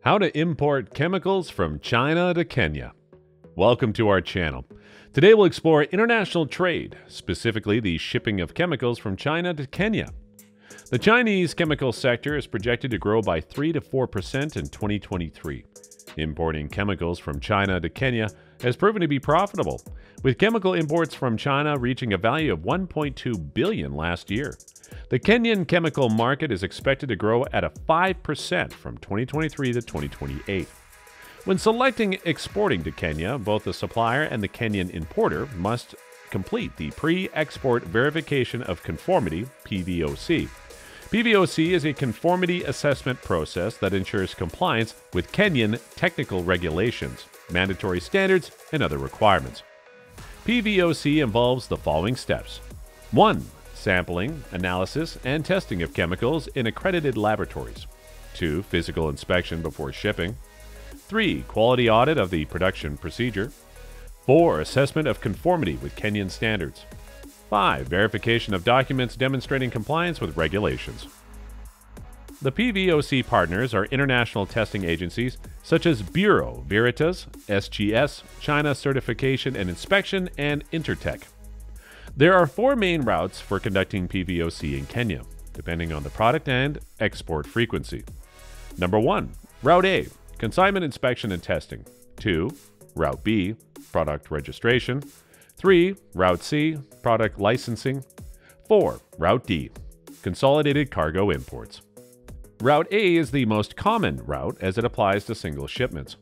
How to import chemicals from China to Kenya. Welcome to our channel. Today we'll explore international trade, specifically the shipping of chemicals from China to Kenya. The Chinese chemical sector is projected to grow by 3 to 4% in 2023. Importing chemicals from China to Kenya has proven to be profitable, with chemical imports from China reaching a value of $1.2 billion last year. The Kenyan chemical market is expected to grow at a 5% from 2023 to 2028. When selecting exporting to Kenya, both the supplier and the Kenyan importer must complete the Pre-Export Verification of Conformity (PVOC). PVOC is a conformity assessment process that ensures compliance with Kenyan technical regulations, mandatory standards, and other requirements. PVOC involves the following steps. 1. Sampling, analysis, and testing of chemicals in accredited laboratories. 2. Physical inspection before shipping. 3. Quality audit of the production procedure. 4. Assessment of conformity with Kenyan standards. 5. Verification of documents demonstrating compliance with regulations. The PVOC partners are international testing agencies such as Bureau Veritas, SGS, China Certification and Inspection, and Intertek. There are 4 main routes for conducting PVOC in Kenya, depending on the product and export frequency. Number 1. Route A, consignment inspection and testing. 2. Route B, product registration. 3. Route C, product licensing. 4. Route D, consolidated cargo imports. Route A is the most common route as it applies to single shipments.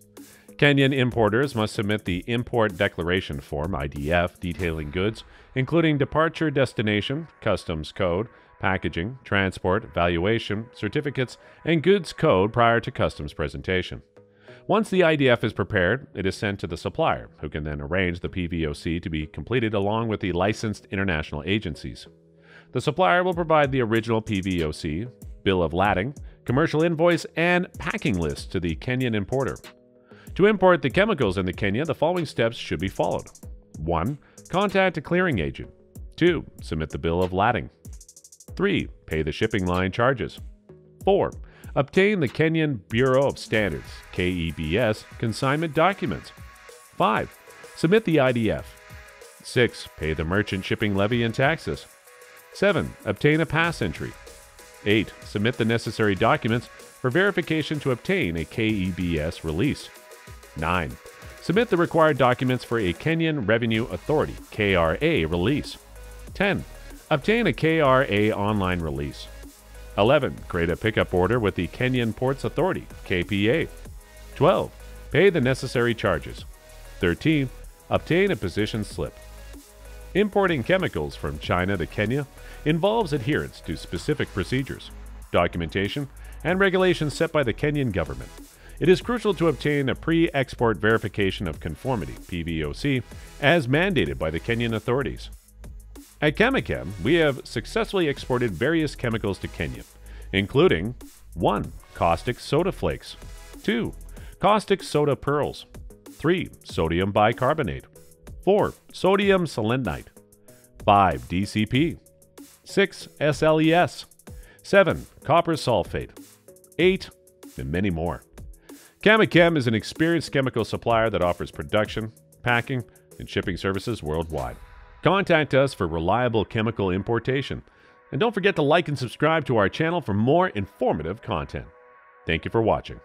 Kenyan importers must submit the Import Declaration Form (IDF) detailing goods, including departure destination, customs code, packaging, transport, valuation, certificates, and goods code prior to customs presentation. Once the IDF is prepared, it is sent to the supplier, who can then arrange the PVOC to be completed along with the licensed international agencies. The supplier will provide the original PVOC, bill of lading, commercial invoice, and packing list to the Kenyan importer. To import the chemicals into Kenya, the following steps should be followed. 1. Contact a clearing agent. 2. Submit the bill of lading. 3. Pay the shipping line charges. 4. Obtain the Kenyan Bureau of Standards (KEBS) consignment documents. 5. Submit the IDF. 6. Pay the merchant shipping levy and taxes. 7. Obtain a pass entry. 8. Submit the necessary documents for verification to obtain a KEBS release. 9. Submit the required documents for a Kenyan Revenue Authority (KRA) release. 10. Obtain a KRA online release. 11. Create a pickup order with the Kenyan Ports Authority (KPA). 12. Pay the necessary charges. 13. Obtain a position slip. Importing chemicals from China to Kenya involves adherence to specific procedures, documentation, and regulations set by the Kenyan government. It is crucial to obtain a Pre-Export Verification of Conformity (PVOC) as mandated by the Kenyan authorities. At Camachem, we have successfully exported various chemicals to Kenya, including 1. Caustic soda flakes. 2. Caustic soda pearls. 3. Sodium bicarbonate. 4. Sodium selenite. 5. DCP. 6. SLES. 7. Copper sulfate. 8. And many more. Camachem is an experienced chemical supplier that offers production, packing, and shipping services worldwide. Contact us for reliable chemical importation. And don't forget to like and subscribe to our channel for more informative content. Thank you for watching.